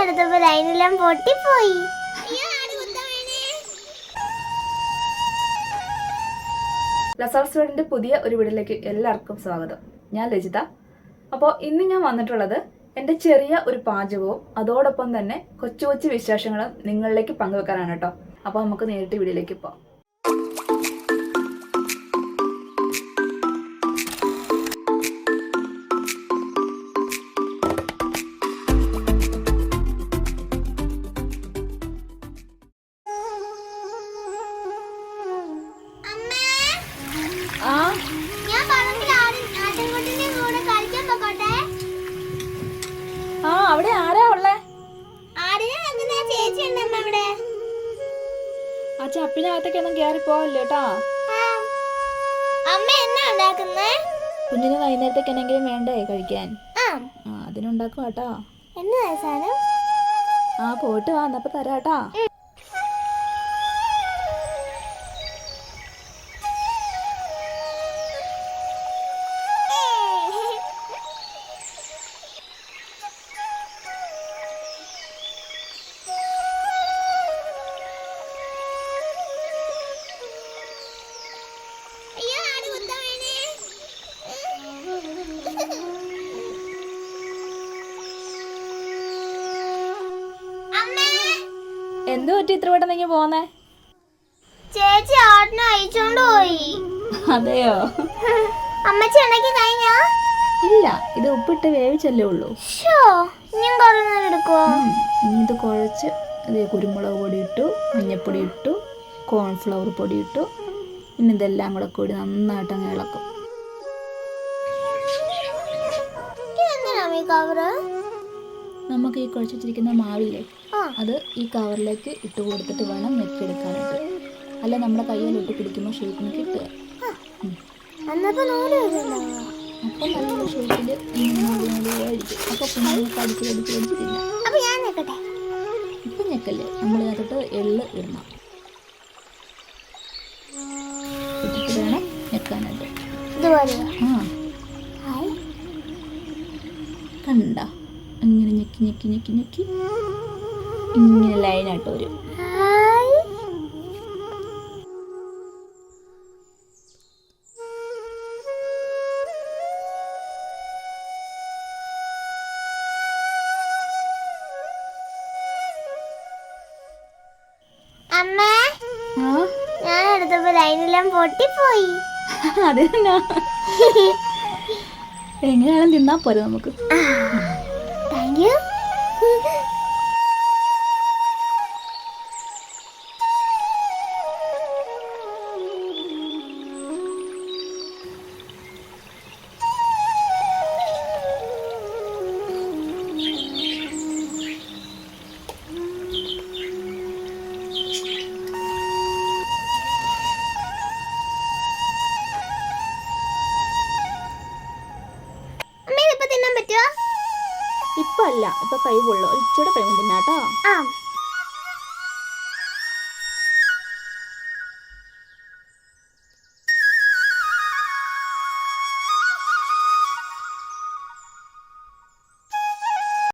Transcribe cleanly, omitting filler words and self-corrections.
എടുത്തപ്പോ ലൈനെല്ലാം പൊട്ടിപ്പോയി. ലസാർസ്വേഡിന്റെ പുതിയ ഒരു വീഡിയോയിലേക്ക് എല്ലാവർക്കും സ്വാഗതം. ഞാൻ ലജിത. അപ്പോൾ ഇന്ന് ഞാൻ വന്നിട്ടുള്ളത് എൻ്റെ ചെറിയ ഒരു പാചകവും അതോടൊപ്പം തന്നെ കൊച്ചു കൊച്ചു വിശേഷങ്ങളും നിങ്ങളിലേക്ക് പങ്കുവെക്കാനാണ് കേട്ടോ. അപ്പോൾ നമുക്ക് നേരിട്ട് വീഡിയോയിലേക്ക് പോകാം. അവിടെ ആരാ ഉള്ളേ? ആ ചപ്പിനകത്തേക്കൊന്നും കേറി പോവല്ലേ കേട്ടാ. കുഞ്ഞിന് വൈകുന്നേരത്തേക്ക് എന്തെങ്കിലും വേണ്ടേ കഴിക്കാൻ? അതിനുണ്ടാക്കും കേട്ടാ. ആ പോയിട്ട് വാ, എന്നപ്പോ തരാട്ടാ. എന്ത് പറ്റി ഇത്ര പെട്ടെന്ന് പോന്നേ? ചേച്ചി ആട്ടിനെ അയച്ചോണ്ട് പോയി. അതെയോ? അമ്മച്ചി ഉണ്ടാക്കി കഴിഞ്ഞാ? ഇല്ല, ഇത് ഉപ്പിട്ട് വേവിച്ചല്ലേ ഉള്ളൂ. ഇനി ഇത് കുഴച്ച് കുരുമുളക് പൊടി ഇട്ടു, മഞ്ഞപ്പൊടി ഇട്ടു, കോൺഫ്ലവർ പൊടി ഇട്ടു. ഇനി ഇതെല്ലാം കൂടെ കൂടി നന്നായിട്ട് അങ്ങ് ഇളക്കും. നമുക്ക് ഈ കുഴച്ചിരിക്കുന്ന മാവില്ലേ, അത് ഈ കവറിലേക്ക് ഇട്ട് കൊടുത്തിട്ട് വേണം ഞെക്കിയെടുക്കാനായിട്ട്. അല്ല നമ്മുടെ കയ്യിലിട്ട് പിടിക്കുമ്പോൾ ഷേപ്പിന് കിട്ടുക. അപ്പം നല്ല ഷേപ്പിൽ ആയിരിക്കും. അപ്പോൾ പിന്നെ കടിച്ച് തിന്നാം. ഇപ്പം ഞെക്കല്ലേ, നമ്മൾ അതിട്ട് എള്ള് ഇടണം. ഇട്ടിട്ട് വേണം ഞെക്കാനായിട്ട്. കണ്ട ഇങ്ങനെ ഞെക്കി ഞെക്കി ഞെക്കി ഞെക്കി ഇങ്ങനെ ലൈനായിട്ട് വരും. ഞാൻ എടുത്തപ്പോ ലൈനെല്ലാം പൊട്ടിപ്പോയി. അതെന്നാ? എങ്ങനെയാണെങ്കിലും തിന്നാ പോരെ നമുക്ക്. Thank you. ഇപ്പൊ അല്ല, ഇപ്പൊ കൈ പൊള്ളു. ഇച്ചിരി കഴിയുമ്പോൾ തിന്നാട്ടോ.